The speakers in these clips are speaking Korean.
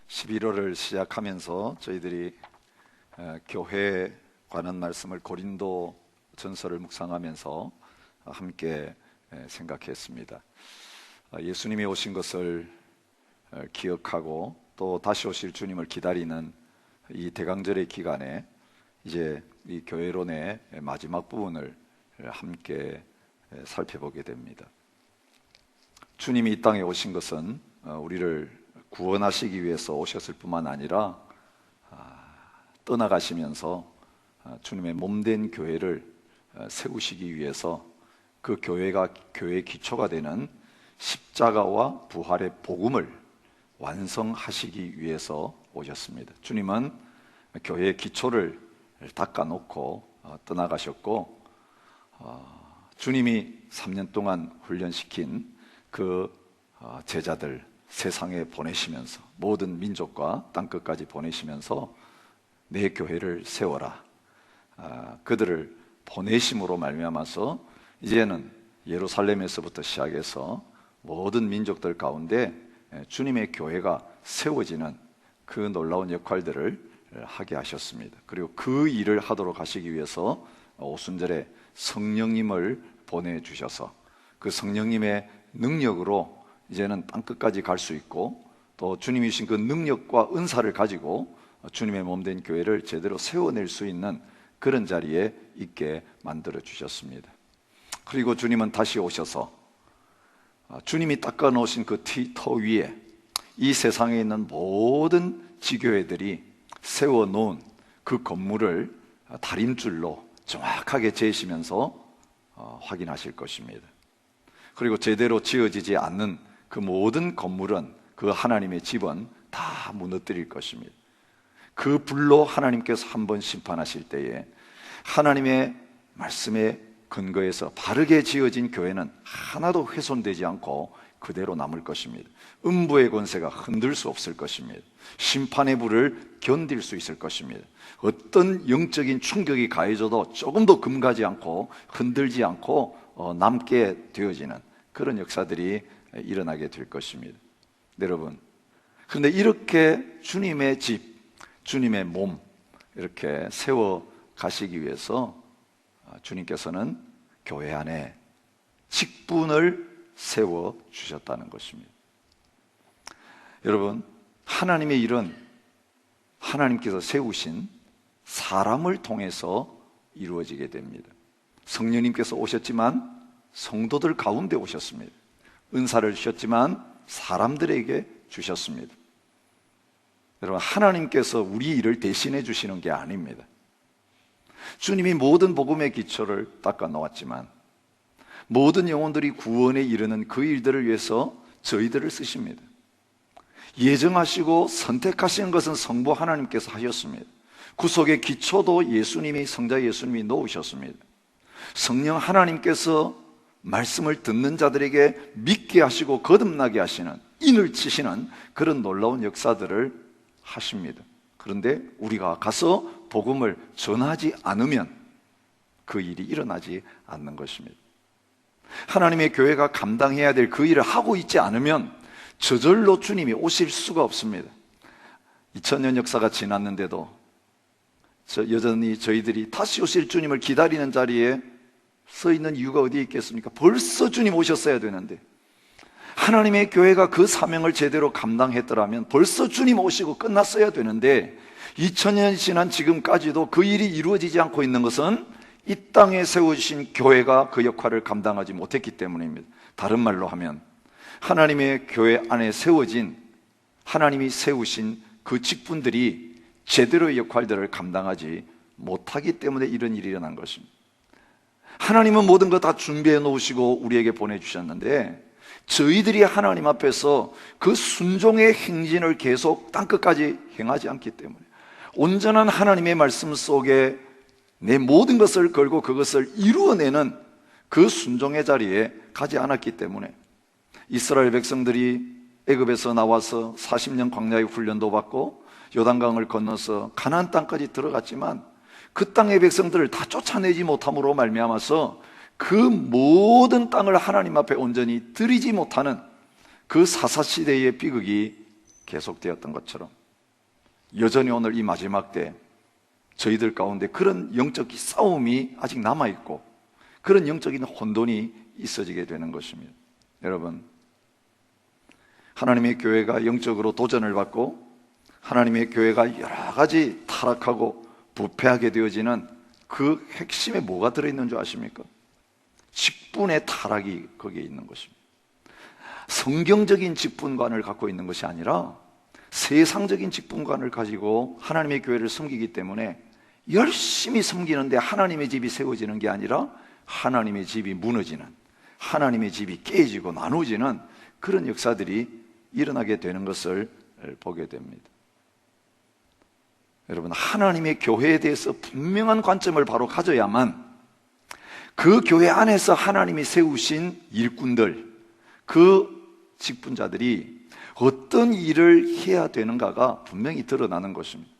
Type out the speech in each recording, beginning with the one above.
11월을 시작하면서 저희들이 교회에 관한 말씀을 고린도 전서를 묵상하면서 함께 생각했습니다. 예수님이 오신 것을 기억하고 또 다시 오실 주님을 기다리는 이 대강절의 기간에 이제 이 교회론의 마지막 부분을 함께 살펴보게 됩니다. 주님이 이 땅에 오신 것은 우리를 구원하시기 위해서 오셨을 뿐만 아니라 떠나가시면서 주님의 몸된 교회를 세우시기 위해서 그 교회가 교회의 기초가 되는 십자가와 부활의 복음을 완성하시기 위해서 오셨습니다. 주님은 교회의 기초를 닦아놓고 떠나가셨고, 주님이 3년 동안 훈련시킨 그 제자들 세상에 보내시면서 모든 민족과 땅끝까지 보내시면서 내 교회를 세워라, 그들을 보내심으로 말미암아서 이제는 예루살렘에서부터 시작해서 모든 민족들 가운데 주님의 교회가 세워지는 그 놀라운 역할들을 하게 하셨습니다. 그리고 그 일을 하도록 하시기 위해서 오순절에 성령님을 보내주셔서 그 성령님의 능력으로 이제는 땅끝까지 갈 수 있고, 또 주님이 주신 그 능력과 은사를 가지고 주님의 몸된 교회를 제대로 세워낼 수 있는 그런 자리에 있게 만들어 주셨습니다. 그리고 주님은 다시 오셔서 주님이 닦아놓으신 그 터 위에 이 세상에 있는 모든 지교회들이 세워놓은 그 건물을 다림줄로 정확하게 재시면서 확인하실 것입니다. 그리고 제대로 지어지지 않는 그 모든 건물은, 그 하나님의 집은 다 무너뜨릴 것입니다. 그 불로 하나님께서 한번 심판하실 때에 하나님의 말씀에 근거해서 바르게 지어진 교회는 하나도 훼손되지 않고 그대로 남을 것입니다. 음부의 권세가 흔들 수 없을 것입니다. 심판의 불을 견딜 수 있을 것입니다. 어떤 영적인 충격이 가해져도 조금도 금가지 않고 흔들지 않고 남게 되어지는 그런 역사들이 일어나게 될 것입니다. 여러분, 그런데 이렇게 주님의 집, 주님의 몸 이렇게 세워 가시기 위해서 주님께서는 교회 안에 직분을 세워 주셨다는 것입니다. 여러분, 하나님의 일은 하나님께서 세우신 사람을 통해서 이루어지게 됩니다. 성령님께서 오셨지만 성도들 가운데 오셨습니다. 은사를 주셨지만 사람들에게 주셨습니다. 여러분, 하나님께서 우리 일을 대신해 주시는 게 아닙니다. 주님이 모든 복음의 기초를 닦아 놓았지만 모든 영혼들이 구원에 이르는 그 일들을 위해서 저희들을 쓰십니다. 예정하시고 선택하신 것은 성부 하나님께서 하셨습니다. 구속의 기초도 예수님이, 성자 예수님이 놓으셨습니다. 성령 하나님께서 말씀을 듣는 자들에게 믿게 하시고 거듭나게 하시는, 인을 치시는 그런 놀라운 역사들을 하십니다. 그런데 우리가 가서 복음을 전하지 않으면 그 일이 일어나지 않는 것입니다. 하나님의 교회가 감당해야 될 그 일을 하고 있지 않으면 저절로 주님이 오실 수가 없습니다. 2000년 역사가 지났는데도 여전히 저희들이 다시 오실 주님을 기다리는 자리에 서 있는 이유가 어디에 있겠습니까? 벌써 주님 오셨어야 되는데, 하나님의 교회가 그 사명을 제대로 감당했더라면 벌써 주님 오시고 끝났어야 되는데 2000년이 지난 지금까지도 그 일이 이루어지지 않고 있는 것은 이 땅에 세우신 교회가 그 역할을 감당하지 못했기 때문입니다. 다른 말로 하면 하나님의 교회 안에 세워진, 하나님이 세우신 그 직분들이 제대로의 역할들을 감당하지 못하기 때문에 이런 일이 일어난 것입니다. 하나님은 모든 것 다 준비해 놓으시고 우리에게 보내주셨는데 저희들이 하나님 앞에서 그 순종의 행진을 계속 땅끝까지 행하지 않기 때문에, 온전한 하나님의 말씀 속에 내 모든 것을 걸고 그것을 이루어내는 그 순종의 자리에 가지 않았기 때문에 이스라엘 백성들이 애굽에서 나와서 40년 광야의 훈련도 받고 요단강을 건너서 가나안 땅까지 들어갔지만 그 땅의 백성들을 다 쫓아내지 못함으로 말미암아서 그 모든 땅을 하나님 앞에 온전히 드리지 못하는 그 사사시대의 비극이 계속되었던 것처럼 여전히 오늘 이 마지막 때 저희들 가운데 그런 영적 싸움이 아직 남아있고 그런 영적인 혼돈이 있어지게 되는 것입니다. 여러분, 하나님의 교회가 영적으로 도전을 받고 하나님의 교회가 여러 가지 타락하고 부패하게 되어지는 그 핵심에 뭐가 들어있는 줄 아십니까? 직분의 타락이 거기에 있는 것입니다. 성경적인 직분관을 갖고 있는 것이 아니라 세상적인 직분관을 가지고 하나님의 교회를 섬기기 때문에 열심히 섬기는데 하나님의 집이 세워지는 게 아니라 하나님의 집이 무너지는, 하나님의 집이 깨지고 나누어지는 그런 역사들이 일어나게 되는 것을 보게 됩니다. 여러분, 하나님의 교회에 대해서 분명한 관점을 바로 가져야만 그 교회 안에서 하나님이 세우신 일꾼들, 그 직분자들이 어떤 일을 해야 되는가가 분명히 드러나는 것입니다.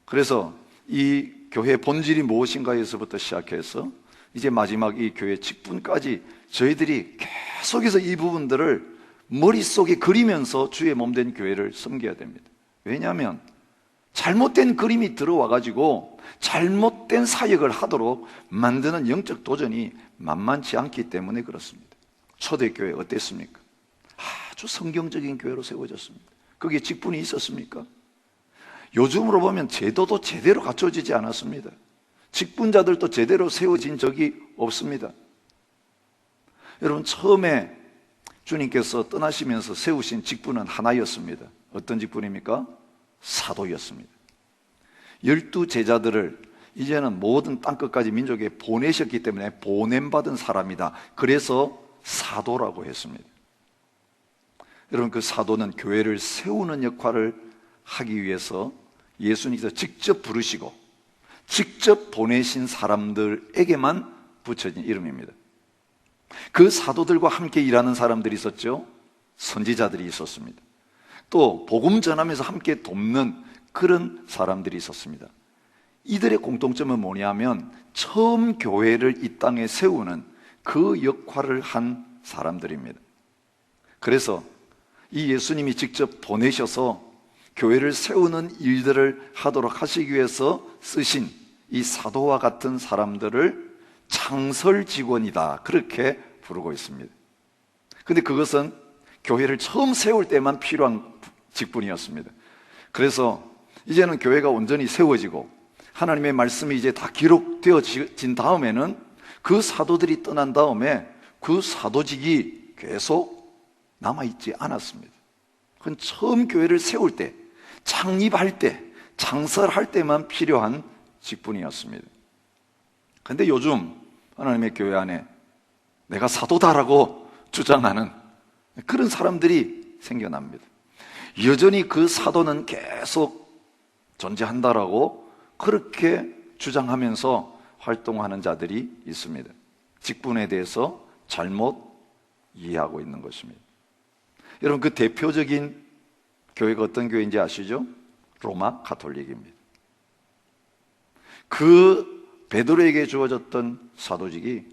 그래서 이 교회의 본질이 무엇인가에서부터 시작해서 이제 마지막 이 교회 직분까지 저희들이 계속해서 이 부분들을 머릿속에 그리면서 주의 몸된 교회를 섬겨야 됩니다. 왜냐하면 잘못된 그림이 들어와 가지고 잘못된 사역을 하도록 만드는 영적 도전이 만만치 않기 때문에 그렇습니다. 초대교회 어땠습니까? 아주 성경적인 교회로 세워졌습니다. 거기에 직분이 있었습니까? 요즘으로 보면 제도도 제대로 갖춰지지 않았습니다. 직분자들도 제대로 세워진 적이 없습니다. 여러분, 처음에 주님께서 떠나시면서 세우신 직분은 하나였습니다. 어떤 직분입니까? 사도였습니다. 12 제자들을 이제는 모든 땅끝까지 민족에 보내셨기 때문에 보냄받은 사람이다. 그래서 사도라고 했습니다. 여러분, 그 사도는 교회를 세우는 역할을 하기 위해서 예수님께서 직접 부르시고 직접 보내신 사람들에게만 붙여진 이름입니다. 그 사도들과 함께 일하는 사람들이 있었죠. 선지자들이 있었습니다. 또 복음 전하면서 함께 돕는 그런 사람들이 있었습니다. 이들의 공통점은 뭐냐면 처음 교회를 이 땅에 세우는 그 역할을 한 사람들입니다. 그래서 이 예수님이 직접 보내셔서 교회를 세우는 일들을 하도록 하시기 위해서 쓰신 이 사도와 같은 사람들을 창설 직원이다, 그렇게 부르고 있습니다. 근데 그것은 교회를 처음 세울 때만 필요한 직분이었습니다. 그래서 이제는 교회가 온전히 세워지고 하나님의 말씀이 이제 다 기록되어진 다음에는 그 사도들이 떠난 다음에 그 사도직이 계속 남아있지 않았습니다. 그건 처음 교회를 세울 때, 창립할 때, 창설할 때만 필요한 직분이었습니다. 그런데 요즘 하나님의 교회 안에 내가 사도다라고 주장하는 그런 사람들이 생겨납니다. 여전히 그 사도는 계속 존재한다라고 그렇게 주장하면서 활동하는 자들이 있습니다. 직분에 대해서 잘못 이해하고 있는 것입니다. 여러분, 그 대표적인 교회가 어떤 교회인지 아시죠? 로마 가톨릭입니다. 그 베드로에게 주어졌던 사도직이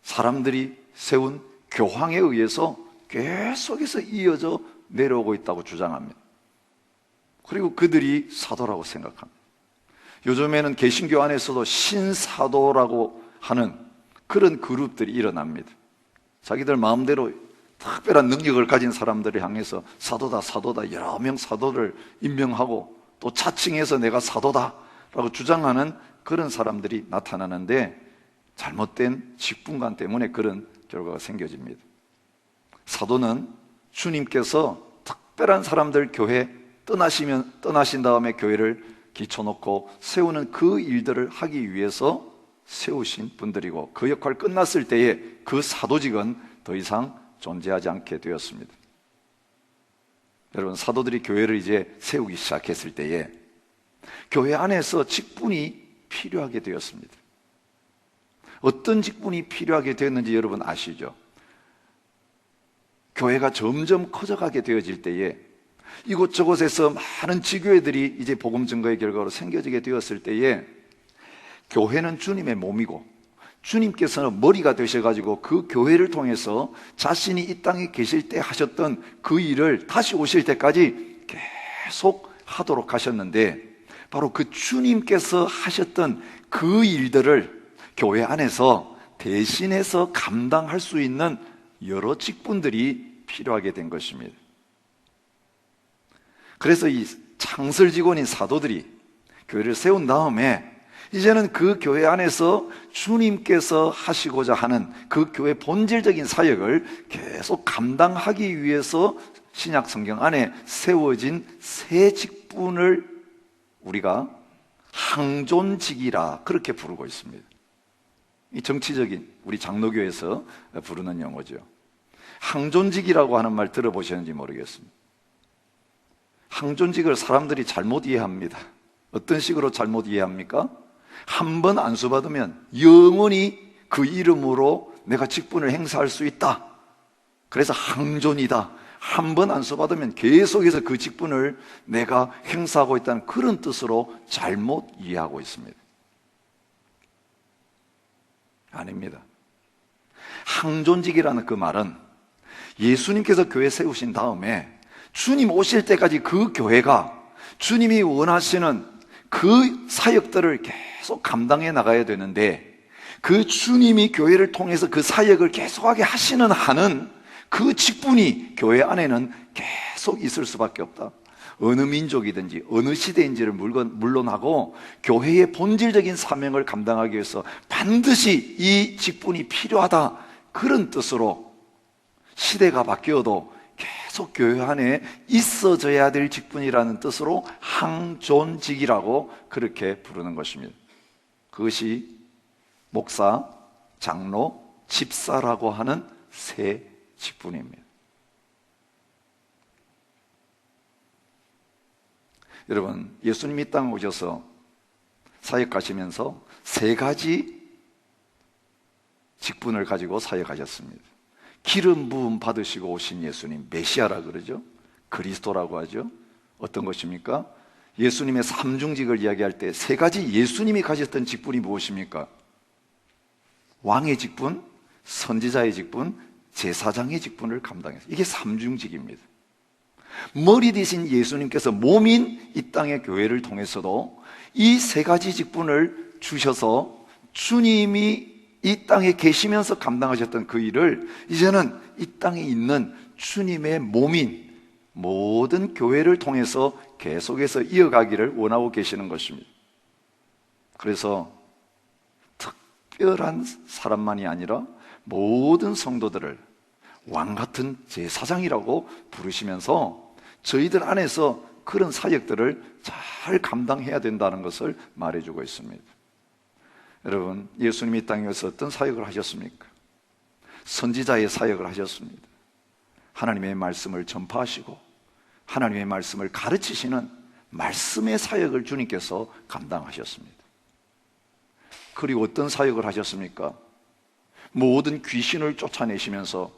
사람들이 세운 교황에 의해서 계속해서 이어져 내려오고 있다고 주장합니다. 그리고 그들이 사도라고 생각합니다. 요즘에는 개신교 안에서도 신사도라고 하는 그런 그룹들이 일어납니다. 자기들 마음대로 특별한 능력을 가진 사람들을 향해서 사도다, 사도다, 여러 명 사도를 임명하고 또 자칭해서 내가 사도다라고 주장하는 그런 사람들이 나타나는데 잘못된 직분관 때문에 그런 결과가 생겨집니다. 사도는 주님께서 특별한 사람들 교회 떠나신 다음에 교회를 기초놓고 세우는 그 일들을 하기 위해서 세우신 분들이고 그 역할 끝났을 때에 그 사도직은 더 이상 존재하지 않게 되었습니다. 여러분, 사도들이 교회를 이제 세우기 시작했을 때에 교회 안에서 직분이 필요하게 되었습니다. 어떤 직분이 필요하게 되었는지 여러분 아시죠? 교회가 점점 커져가게 되어질 때에 이곳저곳에서 많은 지교회들이 이제 복음 증거의 결과로 생겨지게 되었을 때에 교회는 주님의 몸이고 주님께서는 머리가 되셔가지고 그 교회를 통해서 자신이 이 땅에 계실 때 하셨던 그 일을 다시 오실 때까지 계속 하도록 하셨는데, 바로 그 주님께서 하셨던 그 일들을 교회 안에서 대신해서 감당할 수 있는 여러 직분들이 필요하게 된 것입니다. 그래서 이 창설 직원인 사도들이 교회를 세운 다음에 이제는 그 교회 안에서 주님께서 하시고자 하는 그 교회 본질적인 사역을 계속 감당하기 위해서 신약 성경 안에 세워진 새 직분을 우리가 항존직이라 그렇게 부르고 있습니다. 이 정치적인 우리 장로교에서 부르는 용어죠. 항존직이라고 하는 말 들어보셨는지 모르겠습니다. 항존직을 사람들이 잘못 이해합니다. 어떤 식으로 잘못 이해합니까? 한 번 안수받으면 영원히 그 이름으로 내가 직분을 행사할 수 있다. 그래서 항존이다. 한 번 안수받으면 계속해서 그 직분을 내가 행사하고 있다는 그런 뜻으로 잘못 이해하고 있습니다. 아닙니다. 항존직이라는 그 말은 예수님께서 교회 세우신 다음에 주님 오실 때까지 그 교회가 주님이 원하시는 그 사역들을 계속 감당해 나가야 되는데, 그 주님이 교회를 통해서 그 사역을 계속하게 하시는 한은 그 직분이 교회 안에는 계속 있을 수밖에 없다. 어느 민족이든지 어느 시대인지를 물론하고 교회의 본질적인 사명을 감당하기 위해서 반드시 이 직분이 필요하다. 그런 뜻으로 시대가 바뀌어도 계속 교회 안에 있어져야 될 직분이라는 뜻으로 항존직이라고 그렇게 부르는 것입니다. 그것이 목사, 장로, 집사라고 하는 세 직분입니다. 여러분, 예수님이 땅에 오셔서 사역하시면서 세 가지 직분을 가지고 사역하셨습니다. 기름 부음 받으시고 오신 예수님, 메시아라 그러죠. 그리스도라고 하죠. 어떤 것입니까? 예수님의 삼중직을 이야기할 때 세 가지 예수님이 가졌던 직분이 무엇입니까? 왕의 직분, 선지자의 직분, 제사장의 직분을 감당했어요. 이게 삼중직입니다. 머리 대신 예수님께서 몸인 이 땅의 교회를 통해서도 이 세 가지 직분을 주셔서 주님이 이 땅에 계시면서 감당하셨던 그 일을 이제는 이 땅에 있는 주님의 몸인 모든 교회를 통해서 계속해서 이어가기를 원하고 계시는 것입니다. 그래서 특별한 사람만이 아니라 모든 성도들을 왕같은 제사장이라고 부르시면서 저희들 안에서 그런 사역들을 잘 감당해야 된다는 것을 말해주고 있습니다. 여러분, 예수님이 이 땅에서 어떤 사역을 하셨습니까? 선지자의 사역을 하셨습니다. 하나님의 말씀을 전파하시고 하나님의 말씀을 가르치시는 말씀의 사역을 주님께서 감당하셨습니다. 그리고 어떤 사역을 하셨습니까? 모든 귀신을 쫓아내시면서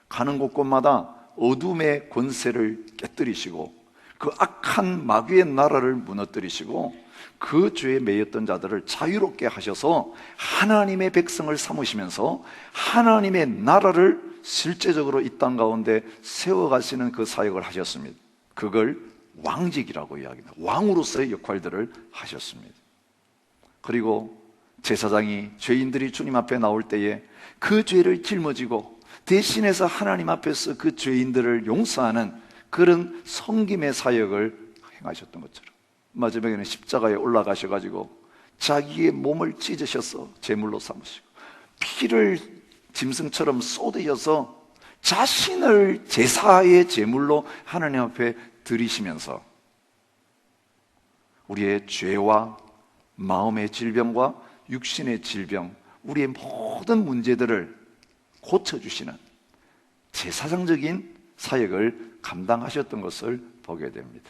가는 곳곳마다 어둠의 권세를 깨뜨리시고 그 악한 마귀의 나라를 무너뜨리시고 그 죄에 매였던 자들을 자유롭게 하셔서 하나님의 백성을 삼으시면서 하나님의 나라를 실제적으로 이 땅 가운데 세워가시는 그 사역을 하셨습니다. 그걸 왕직이라고 이야기합니다. 왕으로서의 역할들을 하셨습니다. 그리고 제사장이 죄인들이 주님 앞에 나올 때에 그 죄를 짊어지고 대신해서 하나님 앞에서 그 죄인들을 용서하는 그런 섬김의 사역을 행하셨던 것처럼 마지막에는 십자가에 올라가셔가지고 자기의 몸을 찢으셔서 제물로 삼으시고 피를 짐승처럼 쏟으셔서 자신을 제사의 제물로 하나님 앞에 드리시면서 우리의 죄와 마음의 질병과 육신의 질병, 우리의 모든 문제들을 고쳐주시는 제사장적인 사역을 감당하셨던 것을 보게 됩니다.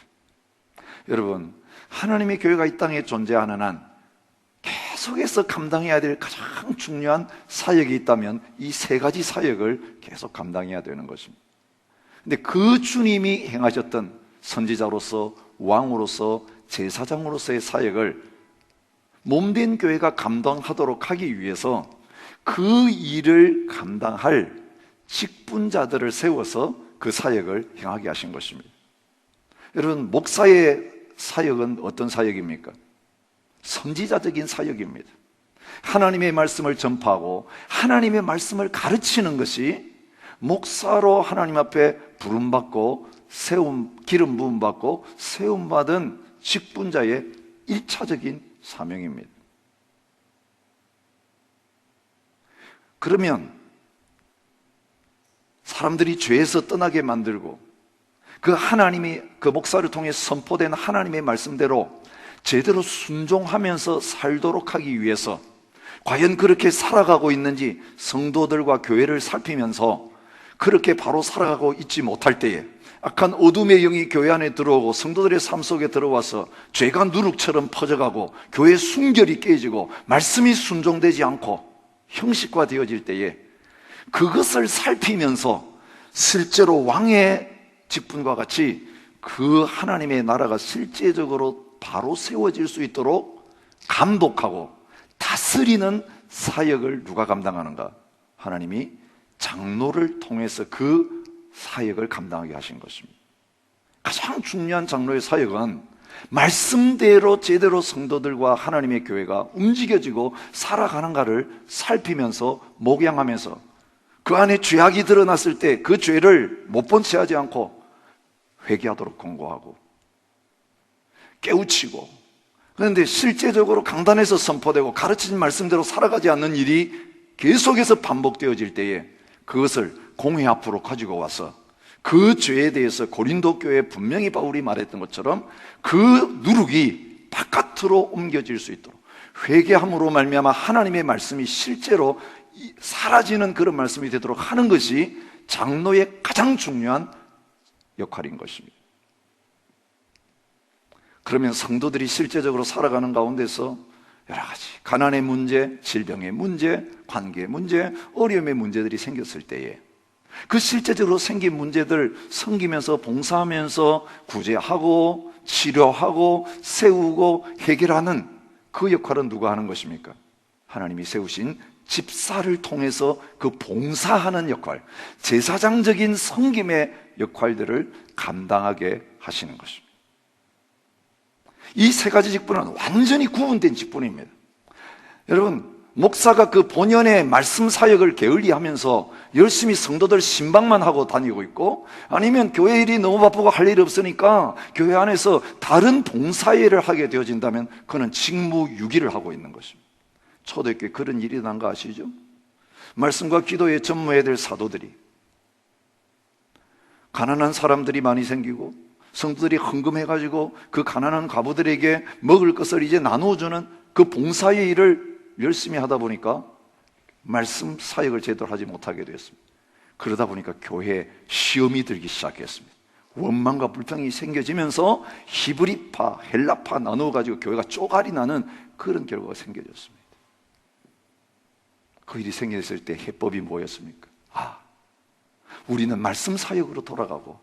여러분, 하나님의 교회가 이 땅에 존재하는 한 계속해서 감당해야 될 가장 중요한 사역이 있다면 이 세 가지 사역을 계속 감당해야 되는 것입니다. 근데 그 주님이 행하셨던 선지자로서, 왕으로서, 제사장으로서의 사역을 몸된 교회가 감당하도록 하기 위해서 그 일을 감당할 직분자들을 세워서 그 사역을 행하게 하신 것입니다. 여러분, 목사의 사역은 어떤 사역입니까? 선지자적인 사역입니다. 하나님의 말씀을 전파하고 하나님의 말씀을 가르치는 것이 목사로 하나님 앞에 부름받고 기름 부음받고 세움받은 직분자의 1차적인 사명입니다. 그러면 사람들이 죄에서 떠나게 만들고 그 하나님이 그 목사를 통해 선포된 하나님의 말씀대로 제대로 순종하면서 살도록 하기 위해서 과연 그렇게 살아가고 있는지 성도들과 교회를 살피면서 그렇게 바로 살아가고 있지 못할 때에 악한 어둠의 영이 교회 안에 들어오고 성도들의 삶 속에 들어와서 죄가 누룩처럼 퍼져가고 교회의 순결이 깨지고 말씀이 순종되지 않고 형식화되어질 때에 그것을 살피면서 실제로 왕의 직분과 같이 그 하나님의 나라가 실제적으로 바로 세워질 수 있도록 감독하고 다스리는 사역을 누가 감당하는가? 하나님이 장로를 통해서 그 사역을 감당하게 하신 것입니다. 가장 중요한 장로의 사역은 말씀대로 제대로 성도들과 하나님의 교회가 움직여지고 살아가는가를 살피면서 목양하면서 그 안에 죄악이 드러났을 때 그 죄를 못 본 채 하지 않고 회개하도록 권고하고 깨우치고, 그런데 실제적으로 강단에서 선포되고 가르친 말씀대로 살아가지 않는 일이 계속해서 반복되어질 때에 그것을 공회 앞으로 가지고 와서 그 죄에 대해서 고린도 교회에 분명히 바울이 말했던 것처럼 그 누룩이 바깥으로 옮겨질 수 있도록 회개함으로 말미암아 하나님의 말씀이 실제로 사라지는 그런 말씀이 되도록 하는 것이 장로의 가장 중요한 역할인 것입니다. 그러면 성도들이 실제적으로 살아가는 가운데서 여러 가지 가난의 문제, 질병의 문제, 관계의 문제, 어려움의 문제들이 생겼을 때에 그 실제적으로 생긴 문제들 섬기면서 봉사하면서 구제하고 치료하고 세우고 해결하는 그 역할은 누가 하는 것입니까? 하나님이 세우신 집사를 통해서 그 봉사하는 역할, 제사장적인 섬김의 역할들을 감당하게 하시는 것입니다. 이 세 가지 직분은 완전히 구분된 직분입니다. 여러분, 목사가 그 본연의 말씀 사역을 게을리하면서 열심히 성도들 신방만 하고 다니고 있고, 아니면 교회 일이 너무 바쁘고 할 일이 없으니까 교회 안에서 다른 봉사일을 하게 되어진다면 그는 직무유기를 하고 있는 것입니다. 초대교회 그런 일이 난 거 아시죠? 말씀과 기도에 전무해야 될 사도들이, 가난한 사람들이 많이 생기고 성도들이 헌금해가지고 그 가난한 과부들에게 먹을 것을 이제 나누어주는 그 봉사의 일을 열심히 하다 보니까 말씀 사역을 제대로 하지 못하게 되었습니다. 그러다 보니까 교회에 시험이 들기 시작했습니다. 원망과 불평이 생겨지면서 히브리파, 헬라파 나누어가지고 교회가 쪼가리 나는 그런 결과가 생겨졌습니다. 그 일이 생겼을 때 해법이 뭐였습니까? 우리는 말씀 사역으로 돌아가고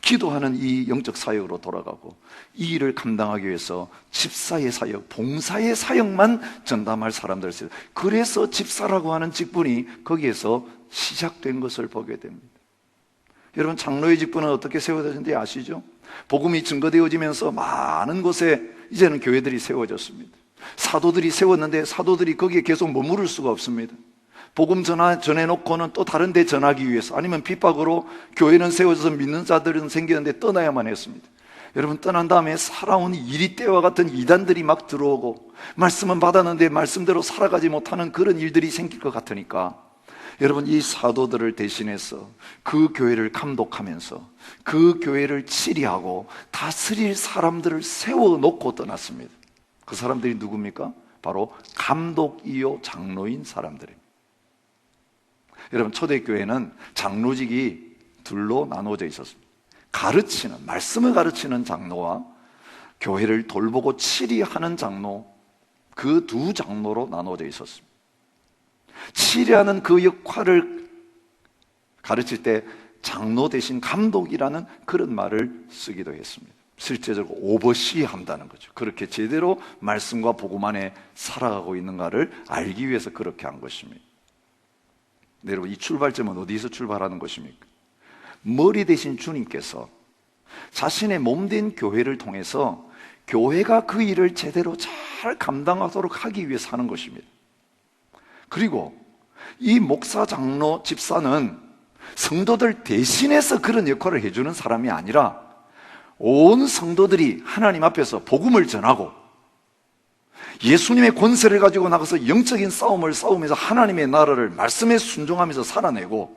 기도하는 이 영적 사역으로 돌아가고 이 일을 감당하기 위해서 집사의 사역, 봉사의 사역만 전담할 사람들을 써요. 그래서 집사라고 하는 직분이 거기에서 시작된 것을 보게 됩니다. 여러분, 장로의 직분은 어떻게 세워졌는지 아시죠? 복음이 증거되어지면서 많은 곳에 이제는 교회들이 세워졌습니다. 사도들이 세웠는데 사도들이 거기에 계속 머무를 수가 없습니다. 복음 전해놓고는 또 다른 데 전하기 위해서, 아니면 핍박으로 교회는 세워져서 믿는 자들은 생기는데 떠나야만 했습니다. 여러분, 떠난 다음에 살아온 이리떼와 같은 이단들이 막 들어오고 말씀은 받았는데 말씀대로 살아가지 못하는 그런 일들이 생길 것 같으니까 여러분, 이 사도들을 대신해서 그 교회를 감독하면서 그 교회를 치리하고 다스릴 사람들을 세워놓고 떠났습니다. 그 사람들이 누굽니까? 바로 감독이요 장로인 사람들입니다. 여러분, 초대교회는 장로직이 둘로 나누어져 있었습니다. 가르치는, 말씀을 가르치는 장로와 교회를 돌보고 치리하는 장로, 그 두 장로로 나누어져 있었습니다. 치리하는 그 역할을 가르칠 때 장로 대신 감독이라는 그런 말을 쓰기도 했습니다. 실제적으로 오버시 한다는 거죠. 그렇게 제대로 말씀과 복음 안에 살아가고 있는가를 알기 위해서 그렇게 한 것입니다. 네, 여러분, 이 출발점은 어디서 출발하는 것입니까? 머리 대신 주님께서 자신의 몸된 교회를 통해서 교회가 그 일을 제대로 잘 감당하도록 하기 위해서 하는 것입니다. 그리고 이 목사, 장로, 집사는 성도들 대신해서 그런 역할을 해주는 사람이 아니라 온 성도들이 하나님 앞에서 복음을 전하고 예수님의 권세를 가지고 나가서 영적인 싸움을 싸우면서 하나님의 나라를 말씀에 순종하면서 살아내고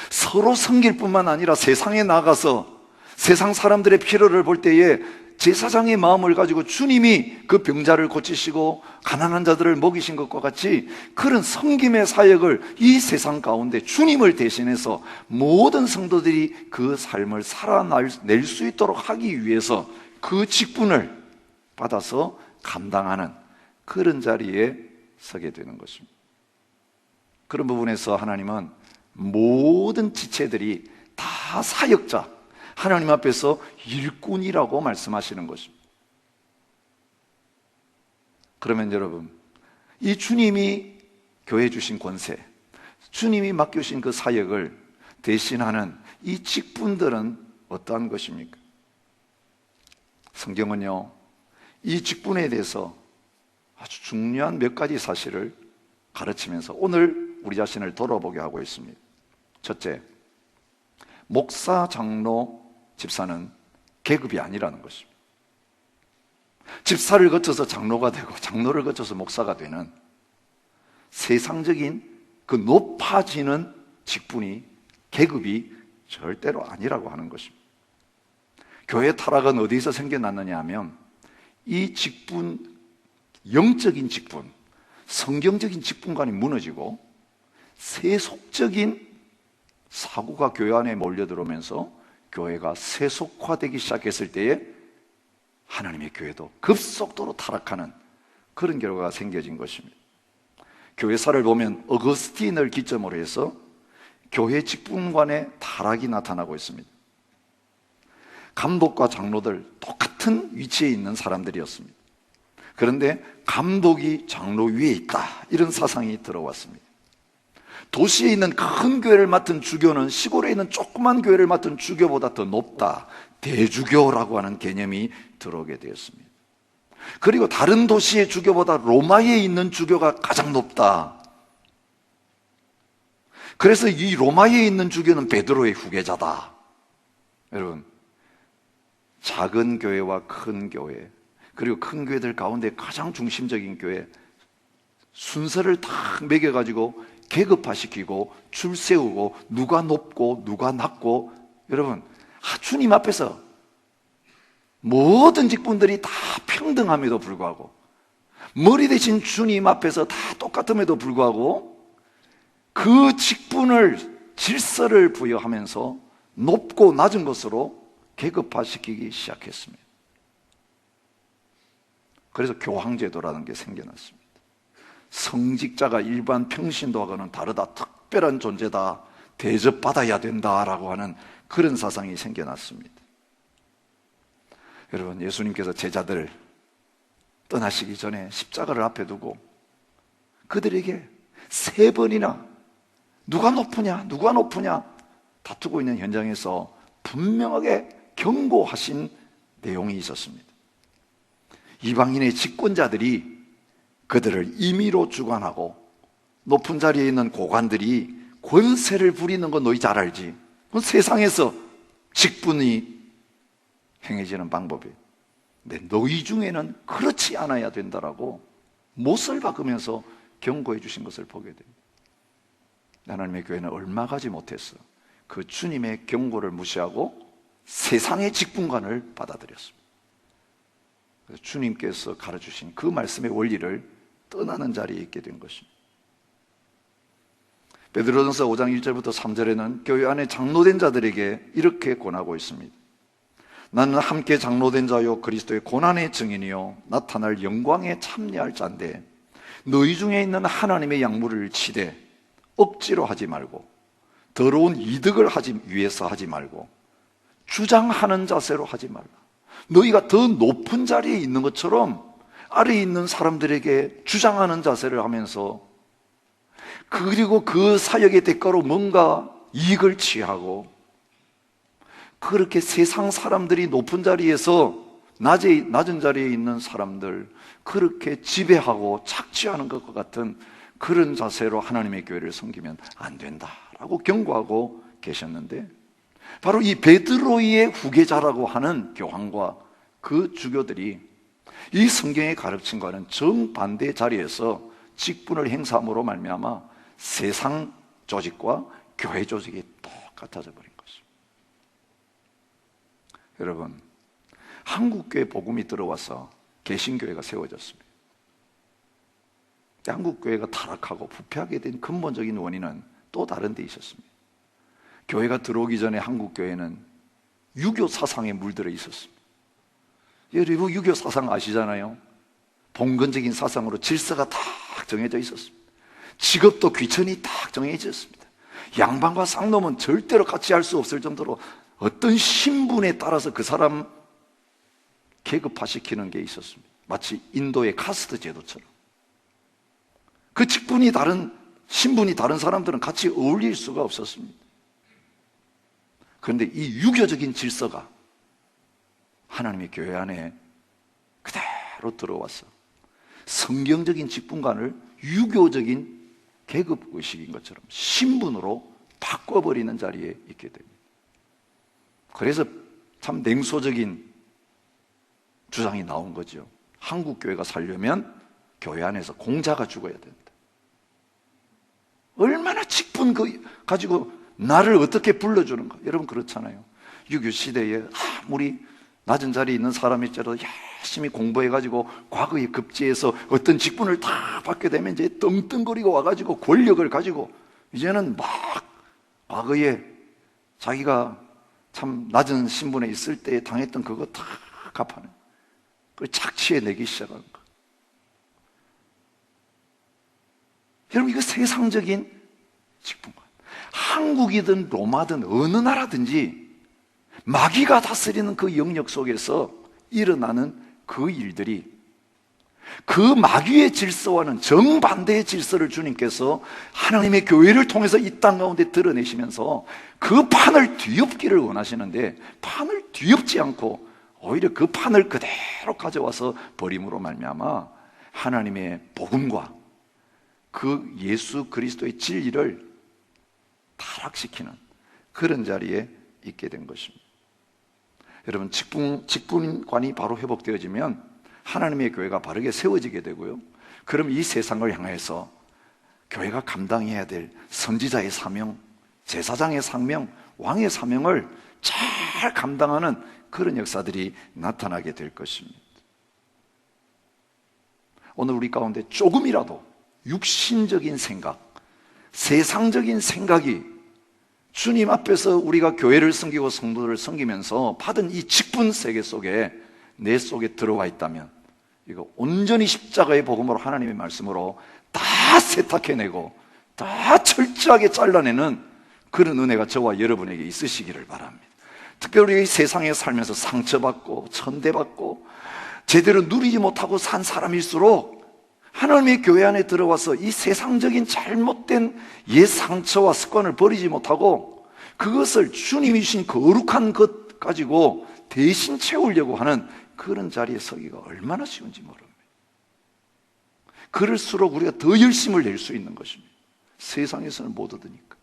서로 섬길 뿐만 아니라 세상에 나가서 세상 사람들의 필요를 볼 때에 제사장의 마음을 가지고 주님이 그 병자를 고치시고 가난한 자들을 먹이신 것과 같이 그런 섬김의 사역을 이 세상 가운데 주님을 대신해서 모든 성도들이 그 삶을 살아낼 수 있도록 하기 위해서 그 직분을 받아서 감당하는 그런 자리에 서게 되는 것입니다. 그런 부분에서 하나님은 모든 지체들이 다 사역자, 하나님 앞에서 일꾼이라고 말씀하시는 것입니다. 그러면 여러분, 이 주님이 교회 주신 권세, 주님이 맡겨주신 그 사역을 대신하는 이 직분들은 어떠한 것입니까? 성경은요, 이 직분에 대해서 아주 중요한 몇 가지 사실을 가르치면서 오늘 우리 자신을 돌아보게 하고 있습니다. 첫째, 목사, 장로, 집사는 계급이 아니라는 것입니다. 집사를 거쳐서 장로가 되고 장로를 거쳐서 목사가 되는 세상적인 그 높아지는 직분이 계급이 절대로 아니라고 하는 것입니다. 교회 타락은 어디서 생겨났느냐 하면 이 직분, 영적인 직분, 성경적인 직분관이 무너지고 세속적인 사고가 교회 안에 몰려들어오면서 교회가 세속화되기 시작했을 때에 하나님의 교회도 급속도로 타락하는 그런 결과가 생겨진 것입니다. 교회사를 보면 어거스틴을 기점으로 해서 교회 직분관의 타락이 나타나고 있습니다. 감독과 장로들 똑같은 위치에 있는 사람들이었습니다. 그런데 감독이 장로 위에 있다, 이런 사상이 들어왔습니다. 도시에 있는 큰 교회를 맡은 주교는 시골에 있는 조그만 교회를 맡은 주교보다 더 높다, 대주교라고 하는 개념이 들어오게 되었습니다. 그리고 다른 도시의 주교보다 로마에 있는 주교가 가장 높다. 그래서 이 로마에 있는 주교는 베드로의 후계자다. 여러분, 작은 교회와 큰 교회, 그리고 큰 교회들 가운데 가장 중심적인 교회, 순서를 딱 매겨가지고 계급화시키고 줄 세우고 누가 높고 누가 낮고, 여러분, 주님 앞에서 모든 직분들이 다 평등함에도 불구하고, 머리 대신 주님 앞에서 다 똑같음에도 불구하고 그 직분을, 질서를 부여하면서 높고 낮은 것으로 계급화시키기 시작했습니다. 그래서 교황제도라는 게 생겨났습니다. 성직자가 일반 평신도하고는 다르다, 특별한 존재다, 대접받아야 된다라고 하는 그런 사상이 생겨났습니다. 여러분, 예수님께서 제자들을 떠나시기 전에 십자가를 앞에 두고 그들에게 3번이나 누가 높으냐 누가 높으냐 다투고 있는 현장에서 분명하게 경고하신 내용이 있었습니다. 이방인의 집권자들이 그들을 임의로 주관하고 높은 자리에 있는 고관들이 권세를 부리는 건 너희 잘 알지. 그건 세상에서 직분이 행해지는 방법이에요. 근데 너희 중에는 그렇지 않아야 된다라고 못을 박으면서 경고해 주신 것을 보게 됩니다. 하나님의 교회는 얼마 가지 못했어. 그 주님의 경고를 무시하고 세상의 직분관을 받아들였습니다. 그래서 주님께서 가르치신 그 말씀의 원리를 떠나는 자리에 있게 된 것입니다. 베드로전서 5장 1절부터 3절에는 교회 안에 장로된 자들에게 이렇게 권하고 있습니다. 나는 함께 장로된 자요 그리스도의 고난의 증인이요 나타날 영광에 참여할 자인데 너희 중에 있는 하나님의 양물을 치되 억지로 하지 말고 더러운 이득을 하기 위해서 하지 말고 주장하는 자세로 하지 말라. 너희가 더 높은 자리에 있는 것처럼 아래에 있는 사람들에게 주장하는 자세를 하면서, 그리고 그 사역의 대가로 뭔가 이익을 취하고, 그렇게 세상 사람들이 높은 자리에서 낮은 자리에 있는 사람들 그렇게 지배하고 착취하는 것과 같은 그런 자세로 하나님의 교회를 섬기면 안 된다라고 경고하고 계셨는데, 바로 이 베드로의 후계자라고 하는 교황과 그 주교들이 이 성경의 가르침과는 정반대의 자리에서 직분을 행사함으로 말미암아 세상 조직과 교회 조직이 똑같아져 버린 것입니다. 여러분, 한국교회 복음이 들어와서 개신교회가 세워졌습니다. 한국교회가 타락하고 부패하게 된 근본적인 원인은 또 다른 데 있었습니다. 교회가 들어오기 전에 한국교회는 유교 사상에 물들어 있었습니다. 여러분, 유교 사상 아시잖아요. 봉건적인 사상으로 질서가 딱 정해져 있었습니다. 직업도 귀천이 딱 정해져 있었습니다. 양반과 쌍놈은 절대로 같이 할 수 없을 정도로 어떤 신분에 따라서 그 사람 계급화시키는 게 있었습니다. 마치 인도의 카스트 제도처럼. 그 직분이 다른, 신분이 다른 사람들은 같이 어울릴 수가 없었습니다. 그런데 이 유교적인 질서가 하나님의 교회 안에 그대로 들어와서 성경적인 직분관을 유교적인 계급의식인 것처럼 신분으로 바꿔버리는 자리에 있게 됩니다. 그래서 참 냉소적인 주장이 나온 거죠. 한국 교회가 살려면 교회 안에서 공자가 죽어야 된다. 얼마나 직분 가지고 나를 어떻게 불러주는가. 여러분 그렇잖아요. 유교 시대에 아무리 낮은 자리에 있는 사람일지라도 열심히 공부해가지고 과거에 급제해서 어떤 직분을 다 받게 되면 이제 떵떵거리고 와가지고 권력을 가지고 이제는 막 과거에 자기가 참 낮은 신분에 있을 때 당했던 그거 다 갚아내. 그걸 착취해내기 시작하는 거. 여러분, 이거 세상적인 직분관. 한국이든 로마든 어느 나라든지 마귀가 다스리는 그 영역 속에서 일어나는 그 일들이 그 마귀의 질서와는 정반대의 질서를 주님께서 하나님의 교회를 통해서 이 땅 가운데 드러내시면서 그 판을 뒤엎기를 원하시는데, 판을 뒤엎지 않고 오히려 그 판을 그대로 가져와서 버림으로 말미암아 하나님의 복음과 그 예수 그리스도의 진리를 타락시키는 그런 자리에 있게 된 것입니다. 여러분, 직분관이 바로 회복되어지면 하나님의 교회가 바르게 세워지게 되고요. 그럼 이 세상을 향해서 교회가 감당해야 될 선지자의 사명, 제사장의 사명, 왕의 사명을 잘 감당하는 그런 역사들이 나타나게 될 것입니다. 오늘 우리 가운데 조금이라도 육신적인 생각, 세상적인 생각이 주님 앞에서 우리가 교회를 섬기고 성도를 섬기면서 받은 이 직분 세계 속에 내 속에 들어와 있다면, 이거 온전히 십자가의 복음으로 하나님의 말씀으로 다 세탁해내고 다 철저하게 잘라내는 그런 은혜가 저와 여러분에게 있으시기를 바랍니다. 특별히 세상에 살면서 상처받고 천대받고 제대로 누리지 못하고 산 사람일수록 하나님의 교회 안에 들어와서 이 세상적인 잘못된 옛 상처와 습관을 버리지 못하고 그것을 주님이 주신 거룩한 것 가지고 대신 채우려고 하는 그런 자리에 서기가 얼마나 쉬운지 모릅니다. 그럴수록 우리가 더 열심을 낼 수 있는 것입니다. 세상에서는 못 얻으니까.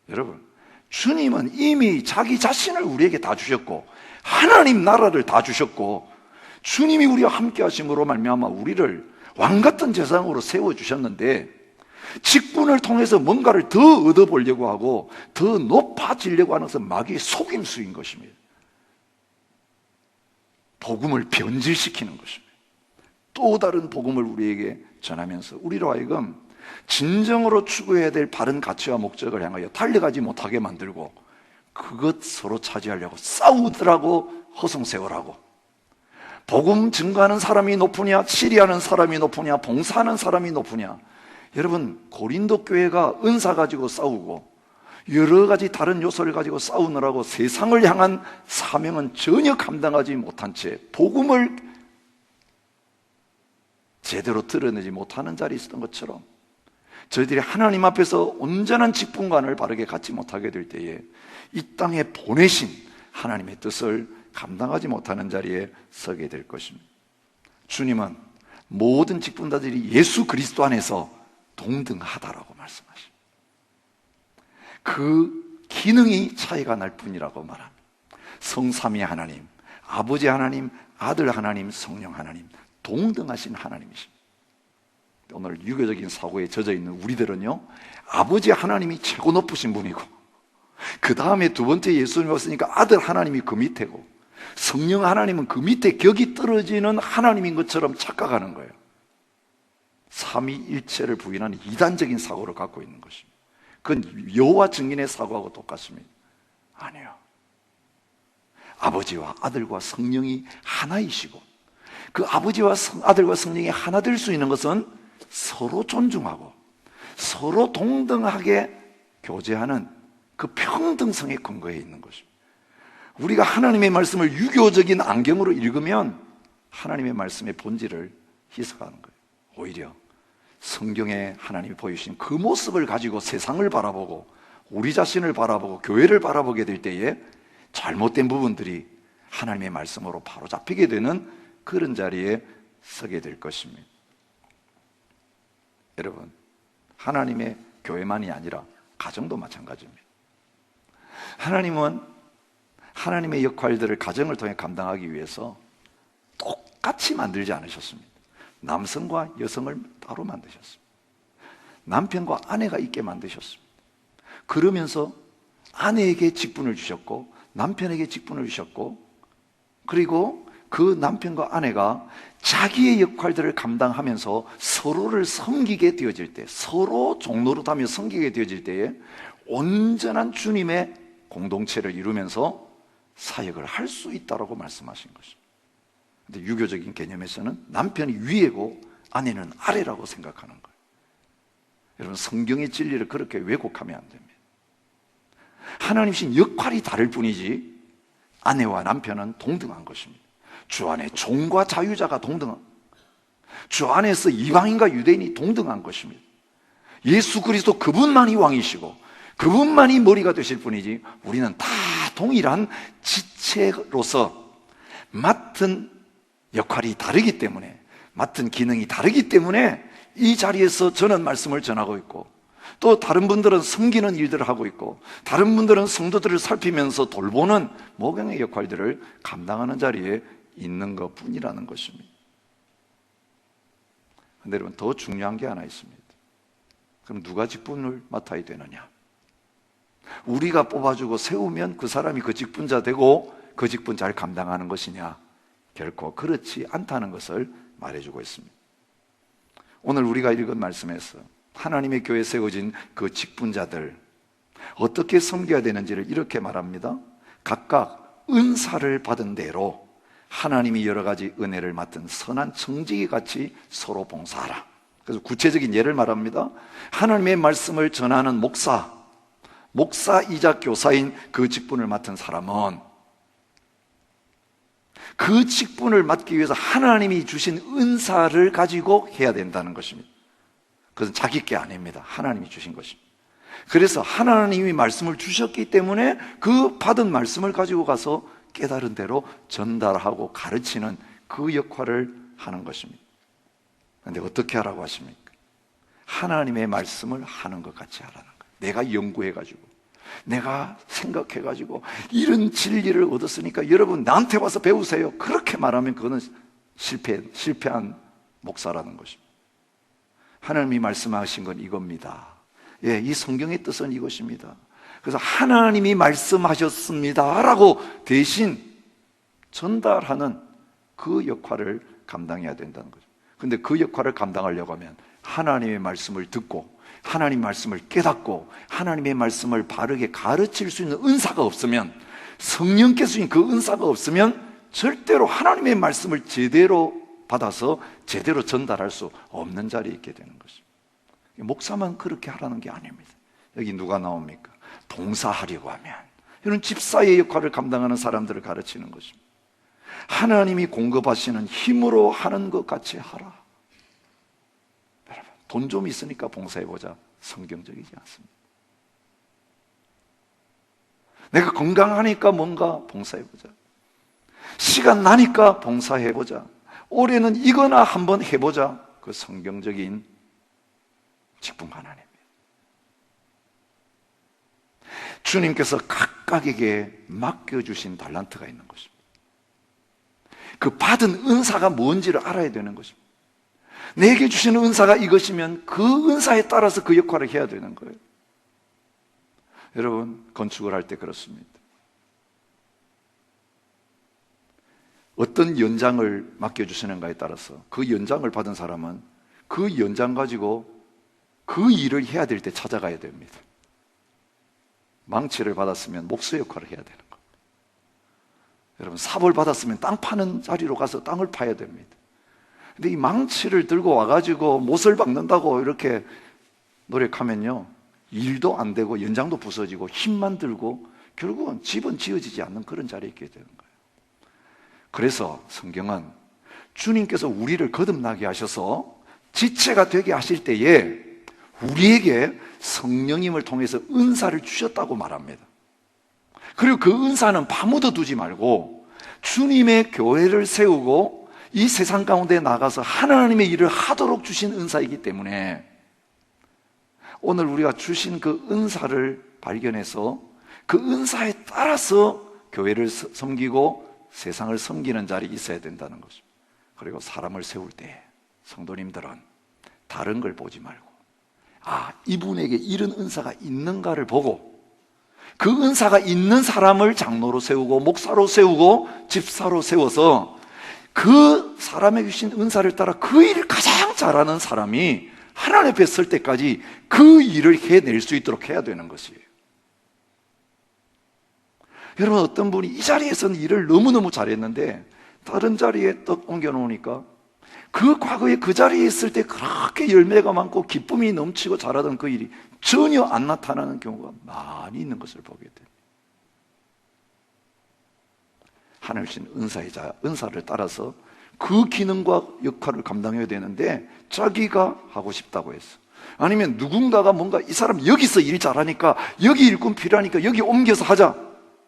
여러분, 주님은 이미 자기 자신을 우리에게 다 주셨고 하나님 나라를 다 주셨고 주님이 우리와 함께 하심으로 말미암아 우리를 왕같은 제사장으로 세워주셨는데, 직분을 통해서 뭔가를 더 얻어보려고 하고 더 높아지려고 하는 것은 마귀의 속임수인 것입니다. 복음을 변질시키는 것입니다. 또 다른 복음을 우리에게 전하면서 우리로 하여금 진정으로 추구해야 될 바른 가치와 목적을 향하여 달려가지 못하게 만들고 그것 서로 차지하려고 싸우더라고 허송세월하고, 복음 증거하는 사람이 높으냐 치리하는 사람이 높으냐 봉사하는 사람이 높으냐. 여러분, 고린도 교회가 은사 가지고 싸우고 여러 가지 다른 요소를 가지고 싸우느라고 세상을 향한 사명은 전혀 감당하지 못한 채 복음을 제대로 드러내지 못하는 자리에 있었던 것처럼, 저희들이 하나님 앞에서 온전한 직분관을 바르게 갖지 못하게 될 때에 이 땅에 보내신 하나님의 뜻을 감당하지 못하는 자리에 서게 될 것입니다. 주님은 모든 직분자들이 예수 그리스도 안에서 동등하다라고 말씀하십니다. 그 기능이 차이가 날 뿐이라고 말합니다. 성삼위 하나님, 아버지 하나님, 아들 하나님, 성령 하나님, 동등하신 하나님이십니다. 오늘 유교적인 사고에 젖어 있는 우리들은요, 아버지 하나님이 최고 높으신 분이고, 그 다음에 두 번째 예수님이 왔으니까 아들 하나님이 그 밑에고, 성령 하나님은 그 밑에 격이 떨어지는 하나님인 것처럼 착각하는 거예요. 삼위일체를 부인하는 이단적인 사고를 갖고 있는 것입니다. 그건 여호와 증인의 사고하고 똑같습니다. 아니에요. 아버지와 아들과 성령이 하나이시고, 그 아버지와 아들과 성령이 하나 될 수 있는 것은 서로 존중하고 서로 동등하게 교제하는 그 평등성의 근거에 있는 것입니다. 우리가 하나님의 말씀을 유교적인 안경으로 읽으면 하나님의 말씀의 본질을 희석하는 거예요. 오히려 성경에 하나님이 보여주신 그 모습을 가지고 세상을 바라보고 우리 자신을 바라보고 교회를 바라보게 될 때에 잘못된 부분들이 하나님의 말씀으로 바로 잡히게 되는 그런 자리에 서게 될 것입니다. 여러분, 하나님의 교회만이 아니라 가정도 마찬가지입니다. 하나님은 하나님의 역할들을 가정을 통해 감당하기 위해서 똑같이 만들지 않으셨습니다. 남성과 여성을 따로 만드셨습니다. 남편과 아내가 있게 만드셨습니다. 그러면서 아내에게 직분을 주셨고 남편에게 직분을 주셨고, 그리고 그 남편과 아내가 자기의 역할들을 감당하면서 서로를 섬기게 되어질 때, 서로 종노릇하며 섬기게 되어질 때에 온전한 주님의 공동체를 이루면서 사역을 할 수 있다고 말씀하신 것입니다. 근데 유교적인 개념에서는 남편이 위에고 아내는 아래라고 생각하는 거예요. 여러분, 성경의 진리를 그렇게 왜곡하면 안 됩니다. 하나님신 역할이 다를 뿐이지 아내와 남편은 동등한 것입니다. 주 안에 종과 자유자가 동등한, 주 안에서 이방인과 유대인이 동등한 것입니다. 예수 그리스도 그분만이 왕이시고 그분만이 머리가 되실 뿐이지 우리는 다 동일한 지체로서 맡은 역할이 다르기 때문에, 맡은 기능이 다르기 때문에 이 자리에서 저는 말씀을 전하고 있고, 또 다른 분들은 섬기는 일들을 하고 있고, 다른 분들은 성도들을 살피면서 돌보는 목양의 역할들을 감당하는 자리에 있는 것 뿐이라는 것입니다. 그런데 여러분, 더 중요한 게 하나 있습니다. 그럼 누가 직분을 맡아야 되느냐? 우리가 뽑아주고 세우면 그 사람이 그 직분자 되고 그 직분 잘 감당하는 것이냐? 결코 그렇지 않다는 것을 말해주고 있습니다. 오늘 우리가 읽은 말씀에서 하나님의 교회에 세워진 그 직분자들 어떻게 섬겨야 되는지를 이렇게 말합니다. 각각 은사를 받은 대로 하나님이 여러 가지 은혜를 맡은 선한 청지기 같이 서로 봉사하라. 그래서 구체적인 예를 말합니다. 하나님의 말씀을 전하는 목사이자 교사인 그 직분을 맡은 사람은 그 직분을 맡기 위해서 하나님이 주신 은사를 가지고 해야 된다는 것입니다. 그것은 자기 게 아닙니다. 하나님이 주신 것입니다. 그래서 하나님이 말씀을 주셨기 때문에 그 받은 말씀을 가지고 가서 깨달은 대로 전달하고 가르치는 그 역할을 하는 것입니다. 그런데 어떻게 하라고 하십니까? 하나님의 말씀을 하는 것 같이 하라는 거예요. 내가 연구해가지고, 내가 생각해가지고 이런 진리를 얻었으니까 여러분 나한테 와서 배우세요, 그렇게 말하면 그거는 실패한 목사라는 것입니다. 하나님이 말씀하신 건 이겁니다. 예, 이 성경의 뜻은 이것입니다. 그래서 하나님이 말씀하셨습니다 라고 대신 전달하는 그 역할을 감당해야 된다는 거죠. 근데 그 역할을 감당하려고 하면 하나님의 말씀을 듣고 하나님 말씀을 깨닫고 하나님의 말씀을 바르게 가르칠 수 있는 은사가 없으면, 성령께서 주신 그 은사가 없으면 절대로 하나님의 말씀을 제대로 받아서 제대로 전달할 수 없는 자리에 있게 되는 것입니다. 목사만 그렇게 하라는 게 아닙니다. 여기 누가 나옵니까? 봉사하려고 하면 이런 집사의 역할을 감당하는 사람들을 가르치는 것입니다. 하나님이 공급하시는 힘으로 하는 것 같이 하라. 돈 좀 있으니까 봉사해보자, 성경적이지 않습니다. 내가 건강하니까 뭔가 봉사해보자. 시간 나니까 봉사해보자. 올해는 이거나 한번 해보자. 그 성경적인 직분 가난입니다. 주님께서 각각에게 맡겨주신 달란트가 있는 것입니다. 그 받은 은사가 뭔지를 알아야 되는 것입니다. 내게 주시는 은사가 이것이면 그 은사에 따라서 그 역할을 해야 되는 거예요. 여러분, 건축을 할 때 그렇습니다. 어떤 연장을 맡겨주시는가에 따라서 그 연장을 받은 사람은 그 연장 가지고 그 일을 해야 될 때 찾아가야 됩니다. 망치를 받았으면 목수 역할을 해야 되는 거예요. 여러분, 삽을 받았으면 땅 파는 자리로 가서 땅을 파야 됩니다. 근데 이 망치를 들고 와가지고 못을 박는다고 이렇게 노력하면요, 일도 안 되고 연장도 부서지고 힘만 들고 결국은 집은 지어지지 않는 그런 자리에 있게 되는 거예요. 그래서 성경은 주님께서 우리를 거듭나게 하셔서 지체가 되게 하실 때에 우리에게 성령님을 통해서 은사를 주셨다고 말합니다. 그리고 그 은사는 파묻어 두지 말고 주님의 교회를 세우고 이 세상 가운데 나가서 하나님의 일을 하도록 주신 은사이기 때문에 오늘 우리가 주신 그 은사를 발견해서 그 은사에 따라서 교회를 섬기고 세상을 섬기는 자리에 있어야 된다는 것입니다. 그리고 사람을 세울 때 성도님들은 다른 걸 보지 말고 이분에게 이런 은사가 있는가를 보고 그 은사가 있는 사람을 장로로 세우고 목사로 세우고 집사로 세워서 그 사람에게 주신 은사를 따라 그 일을 가장 잘하는 사람이 하나님 앞에 설 때까지 그 일을 해낼 수 있도록 해야 되는 것이에요. 여러분, 어떤 분이 이 자리에서는 일을 너무너무 잘했는데 다른 자리에 또 옮겨놓으니까 그 과거에 그 자리에 있을 때 그렇게 열매가 많고 기쁨이 넘치고 잘하던 그 일이 전혀 안 나타나는 경우가 많이 있는 것을 보게 됩니다. 하나님 주신 은사를 따라서 그 기능과 역할을 감당해야 되는데 자기가 하고 싶다고 했어. 아니면 누군가가 뭔가 이 사람 여기서 일 잘하니까 여기 일꾼 필요하니까 여기 옮겨서 하자.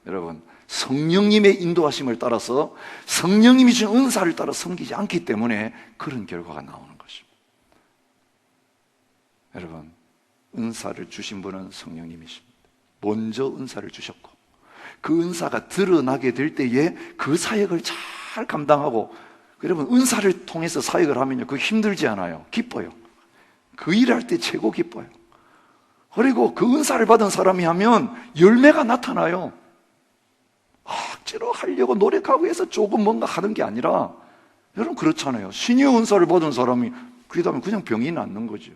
여러분, 성령님의 인도하심을 따라서 성령님이 주신 은사를 따라 섬기지 않기 때문에 그런 결과가 나오는 것입니다. 여러분, 은사를 주신 분은 성령님이십니다. 먼저 은사를 주셨고 그 은사가 드러나게 될 때에 그 사역을 잘 감당하고, 여러분, 은사를 통해서 사역을 하면요, 그거 힘들지 않아요. 기뻐요. 그 일을 할 때 최고 기뻐요. 그리고 그 은사를 받은 사람이 하면 열매가 나타나요. 억지로 하려고 노력하고 해서 조금 뭔가 하는 게 아니라, 여러분 그렇잖아요. 신유의 은사를 받은 사람이 그러다면 그냥 병이 낫는 거죠.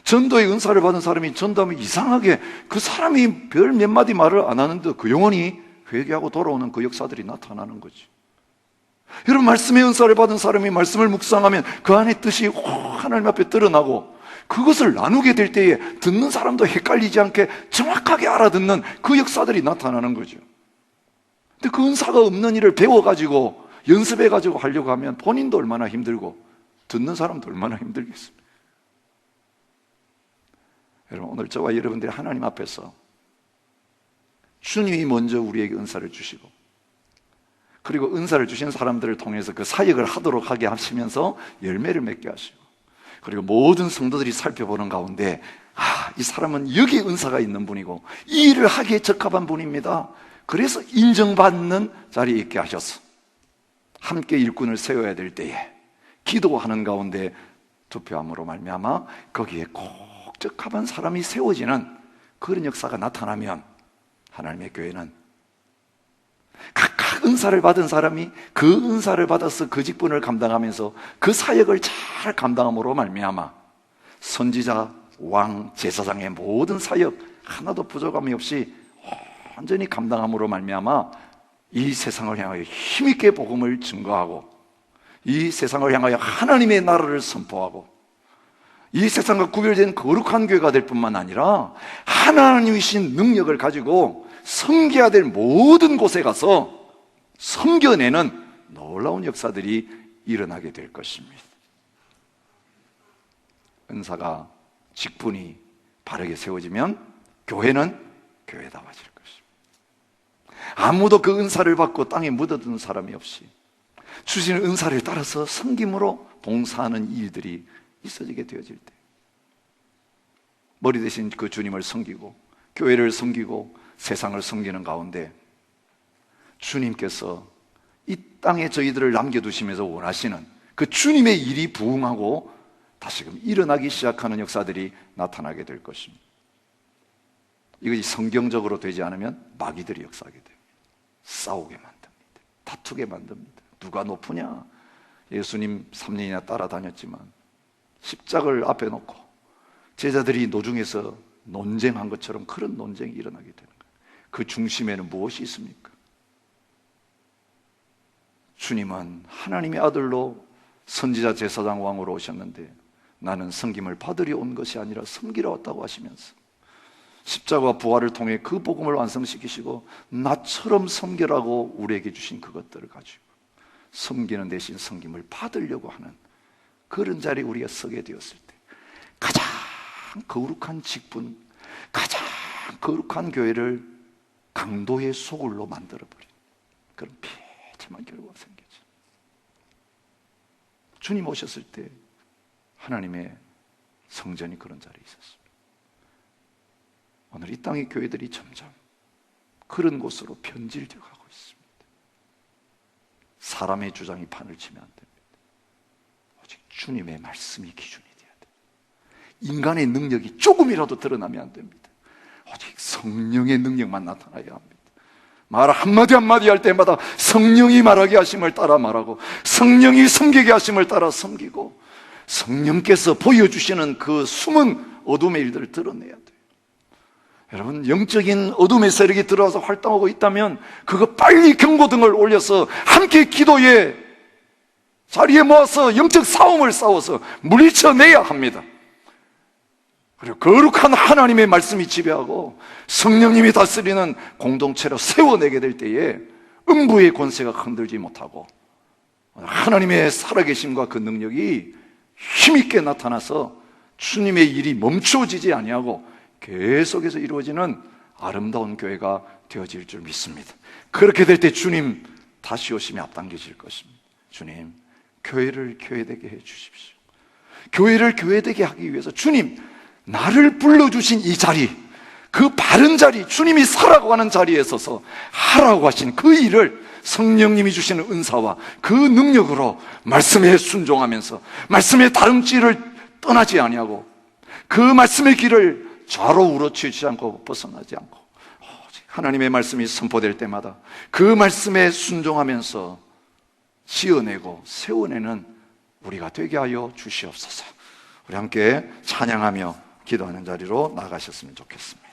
전도의 은사를 받은 사람이 전도하면 이상하게 그 사람이 별 몇 마디 말을 안 하는데 그 영혼이 회개하고 돌아오는 그 역사들이 나타나는 거죠. 여러분, 말씀의 은사를 받은 사람이 말씀을 묵상하면 그 안에 뜻이 하나님 앞에 드러나고 그것을 나누게 될 때에 듣는 사람도 헷갈리지 않게 정확하게 알아듣는 그 역사들이 나타나는 거죠. 근데 그 은사가 없는 일을 배워가지고 연습해가지고 하려고 하면 본인도 얼마나 힘들고 듣는 사람도 얼마나 힘들겠습니까? 여러분, 오늘 저와 여러분들이 하나님 앞에서 주님이 먼저 우리에게 은사를 주시고 그리고 은사를 주신 사람들을 통해서 그 사역을 하도록 하게 하시면서 열매를 맺게 하시고, 그리고 모든 성도들이 살펴보는 가운데 이 사람은 여기 은사가 있는 분이고 이 일을 하기에 적합한 분입니다. 그래서 인정받는 자리에 있게 하셔서 함께 일꾼을 세워야 될 때에 기도하는 가운데 투표함으로 말미암아 거기에 꼭 적합한 사람이 세워지는 그런 역사가 나타나면 하나님의 교회는 각각 은사를 받은 사람이 그 은사를 받아서 그 직분을 감당하면서 그 사역을 잘 감당함으로 말미암아 선지자, 왕, 제사장의 모든 사역 하나도 부족함이 없이 완전히 감당함으로 말미암아 이 세상을 향하여 힘있게 복음을 증거하고 이 세상을 향하여 하나님의 나라를 선포하고 이 세상과 구별된 거룩한 교회가 될 뿐만 아니라 하나님이신 능력을 가지고 섬겨야 될 모든 곳에 가서 섬겨내는 놀라운 역사들이 일어나게 될 것입니다. 은사가, 직분이 바르게 세워지면 교회는 교회다워질 것입니다. 아무도 그 은사를 받고 땅에 묻어두는 사람이 없이 주시는 은사를 따라서 섬김으로 봉사하는 일들이 있어지게 되어질 때, 머리 대신 그 주님을 섬기고 교회를 섬기고 세상을 섬기는 가운데 주님께서 이 땅에 저희들을 남겨두시면서 원하시는 그 주님의 일이 부응하고 다시금 일어나기 시작하는 역사들이 나타나게 될 것입니다. 이것이 성경적으로 되지 않으면 마귀들이 역사하게 됩니다. 싸우게 만듭니다. 다투게 만듭니다. 누가 높으냐? 예수님 3년이나 따라다녔지만 십자가를 앞에 놓고 제자들이 노중에서 논쟁한 것처럼 그런 논쟁이 일어나게 되는 거예요. 그 중심에는 무엇이 있습니까? 주님은 하나님의 아들로 선지자 제사장 왕으로 오셨는데 나는 섬김을 받으려 온 것이 아니라 섬기러 왔다고 하시면서 십자가와 부활을 통해 그 복음을 완성시키시고 나처럼 섬기라고 우리에게 주신 그것들을 가지고 섬기는 대신 섬김을 받으려고 하는 그런 자리에 우리가 서게 되었을 때 가장 거룩한 직분, 가장 거룩한 교회를 강도의 소굴로 만들어버린 그런 비참한 결과가 생기죠. 주님 오셨을 때 하나님의 성전이 그런 자리에 있었습니다. 오늘 이 땅의 교회들이 점점 그런 곳으로 변질되어 가고 있습니다. 사람의 주장이 판을 치면 안 됩니다. 오직 주님의 말씀이 기준이 돼야 됩니다. 인간의 능력이 조금이라도 드러나면 안 됩니다. 오직 성령의 능력만 나타나야 합니다. 말 한마디 한마디 할 때마다 성령이 말하게 하심을 따라 말하고 성령이 섬기게 하심을 따라 섬기고 성령께서 보여주시는 그 숨은 어둠의 일들을 드러내야 돼요. 여러분, 영적인 어둠의 세력이 들어와서 활동하고 있다면 그거 빨리 경고등을 올려서 함께 기도의 자리에 모아서 영적 싸움을 싸워서 물리쳐내야 합니다. 그리고 거룩한 하나님의 말씀이 지배하고 성령님이 다스리는 공동체로 세워내게 될 때에 음부의 권세가 흔들지 못하고 하나님의 살아계심과 그 능력이 힘있게 나타나서 주님의 일이 멈춰지지 아니하고 계속해서 이루어지는 아름다운 교회가 되어질 줄 믿습니다. 그렇게 될 때 주님 다시 오심이 앞당겨질 것입니다. 주님, 교회를 교회되게 해 주십시오. 교회를 교회되게 하기 위해서 주님, 나를 불러주신 이 자리, 그 바른 자리, 주님이 살아가고 하는 자리에 서서 하라고 하신 그 일을 성령님이 주시는 은사와 그 능력으로 말씀에 순종하면서 말씀의 다름질을 떠나지 아니하고 그 말씀의 길을 좌로 우로 치우치지 않고 벗어나지 않고 하나님의 말씀이 선포될 때마다 그 말씀에 순종하면서 지어내고 세워내는 우리가 되게 하여 주시옵소서. 우리 함께 찬양하며 기도하는 자리로 나가셨으면 좋겠습니다.